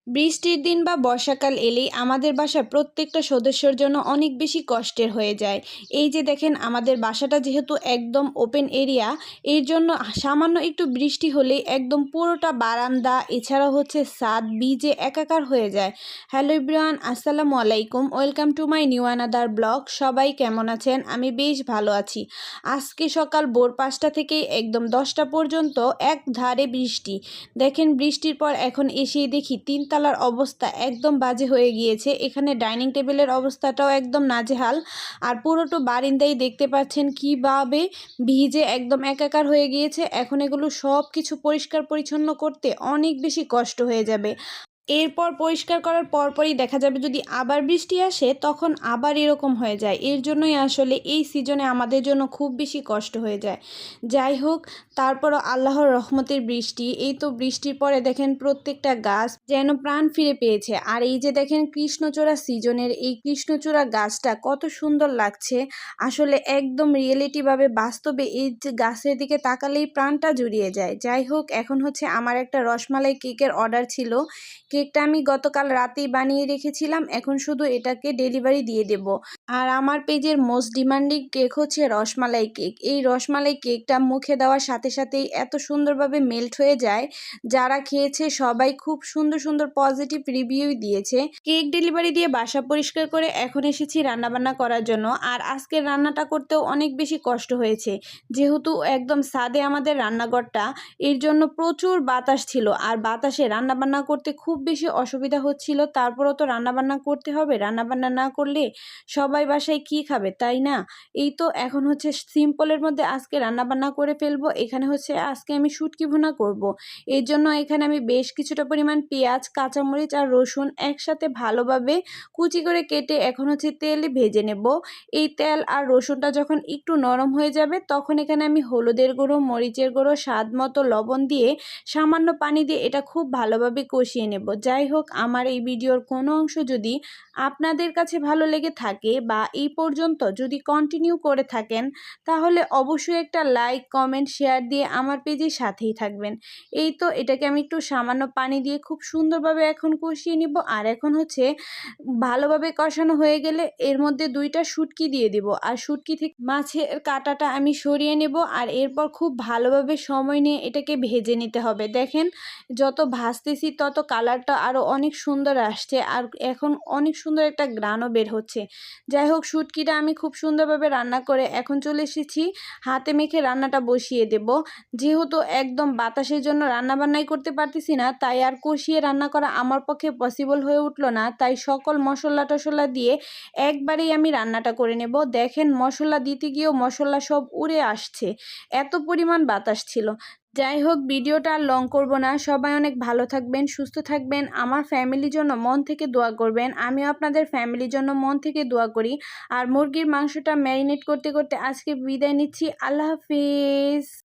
বৃষ্টির দিন বা বর্ষাকাল এলেই আমাদের বাসার প্রত্যেকটা সদস্যের জন্য অনেক বেশি কষ্টের হয়ে যায়। এই যে দেখেন আমাদের বাসাটা যেহেতু একদম ওপেন এরিয়া, এর জন্য সামান্য একটু বৃষ্টি হলেই একদম পুরোটা বারান্দা এছাড়া হচ্ছে ছাদ ভিজে একাকার হয়ে যায়। হ্যালো এভরিওয়ান, আসসালামু আলাইকুম, welcome to my new another blog. সবাই কেমন আছেন? আমি বেশ ভালো আছি। আজকে সকাল ভোর 5টা থেকে একদম 10টা পর্যন্ত এক ধারে বৃষ্টি। দেখেন বৃষ্টির পর এখন এসে দেখি তিনতলার অবস্থা একদম বাজে হয়ে গিয়েছে। এখানে ডাইনিং টেবিলের অবস্থাটাও একদম নাজেহাল। আর পুরোটো বারিন্দায় দেখতে পাচ্ছেন কিভাবে ভিজে একদম একাকার হয়ে গিয়েছে। এখন এগুলো সব কিছু পরিষ্কার পরিচ্ছন্ন করতে অনেক বেশি কষ্ট হয়ে যাবে। এরপর পরিষ্কার করার পরপরই দেখা যাবে যদি আবার বৃষ্টি আসে তখন আবার এরকম হয়ে যায়। এর জন্যই আসলে এই সিজনে আমাদের জন্য খুব বেশি কষ্ট হয়ে যায়। যাই হোক, তারপরও আল্লাহর রহমতের বৃষ্টি। এই তো বৃষ্টির পরে দেখেন প্রত্যেকটা গাছ যেন প্রাণ ফিরে পেয়েছে। আর এই যে দেখেন কৃষ্ণচূড়া সিজনের এই কৃষ্ণচূড়া গাছটা কত সুন্দর লাগছে। আসলে একদম রিয়েলিটিভাবে বাস্তবে এই যে গাছের দিকে তাকালেই প্রাণটা জুড়িয়ে যায়। যাই হোক, এখন হচ্ছে আমার একটা রসমালাই কেকের অর্ডার ছিল। কেকটা আমি গতকাল রাতেই বানিয়ে রেখেছিলাম, এখন শুধু এটাকে ডেলিভারি দিয়ে দেব। আর আমার পেজের মোস্ট ডিমান্ডিং কেক হচ্ছে রসমালাই কেক। এই রসমালাই কেকটা মুখে দেওয়ার সাথে সাথেই এত সুন্দরভাবে মেল্ট হয়ে যায়, যারা খেয়েছে সবাই খুব সুন্দর সুন্দর পজিটিভ রিভিউ দিয়েছে। কেক ডেলিভারি দিয়ে বাসা পরিষ্কার করে এখন এসেছি রান্নাবান্না করার জন্য। আর আজকের রান্নাটা করতেও অনেক বেশি কষ্ট হয়েছে, যেহেতু একদম ছাদে আমাদের রান্নাঘরটা, এর জন্য প্রচুর বাতাস ছিল। আর বাতাসে রান্নাবান্না করতে খুব বেশি অসুবিধা হচ্ছিল। তারপরও তো রান্নাবান্না করতে হবে, রান্নাবান্না না করলে সবাই বাসায় কি খাবে, তাই না? এই তো এখন হচ্ছে সিম্পলের মধ্যে আজকে রান্নাবান্না করে ফেলবো। এখানে হচ্ছে আজকে আমি শুটকি ভুনা করব। এর জন্য এখানে আমি বেশ কিছুটা পরিমাণ পেঁয়াজ, কাঁচামরিচ আর রসুন একসাথে ভালোভাবে কুচি করে কেটে এখন হচ্ছে তেলে ভেজে নেব। এই তেল আর রসুনটা যখন একটু নরম হয়ে যাবে তখন এখানে আমি হলুদের গুঁড়ো, মরিচের গুঁড়ো, স্বাদ মতো লবণ দিয়ে সামান্য পানি দিয়ে এটা খুব ভালোভাবে কষিয়ে নেব। যাই হোক, আমার এই ভিডিওর কোনো অংশ যদি আপনাদের কাছে ভালো লেগে থাকে বা এই পর্যন্ত যদি কন্টিনিউ করে থাকেন, তাহলে অবশ্যই একটা লাইক, কমেন্ট, শেয়ার দিয়ে আমার পেজের সাথেই থাকবেন। এই তো এটাকে আমি একটু সামান্য পানি দিয়ে খুব সুন্দরভাবে এখন কষিয়ে নিব। আর এখন হচ্ছে ভালোভাবে কষানো হয়ে গেলে এর মধ্যে 2টা শুটকি দিয়ে দিব। আর শুটকি থেকে মাছের কাঁটাটা আমি সরিয়ে নেব। আর এরপর খুব ভালোভাবে সময় নিয়ে এটাকে ভেজে নিতে হবে। দেখেন যত ভাজতেছি তত কালারটা আরও অনেক সুন্দর আসছে, আর এখন অনেক সুন্দর একটা গ্রানও বের হচ্ছে। যাই হোক, শুটকিটা আমি খুব সুন্দরভাবে রান্না করে এখন চলে এসেছি হাতে মেখে রান্নাটা বসিয়ে দেব। যেহেতু একদম বাতাসের জন্য রান্নাবান্নাই করতে পারতেছি না, তাই আর কষিয়ে রান্না করা আমার পক্ষে পসিবল হয়ে উঠলো না। তাই সকল মশলা টশলা দিয়ে একবারেই আমি রান্নাটা করে নেব। দেখেন মশলা দিতে গিয়েও মশলা সব উড়ে আসছে, এত পরিমাণ বাতাস ছিল। যাই হোক, ভিডিওটা আর লং করব না। সবাই অনেক ভালো থাকবেন, সুস্থ থাকবেন, আমার ফ্যামিলির জন্য মন থেকে দোয়া করবেন। আমিও আপনাদের ফ্যামিলির জন্য মন থেকে দোয়া করি। আর মুরগির মাংসটা ম্যারিনেট করতে করতে আজকে বিদায় নিচ্ছি। আল্লাহ হাফিজ।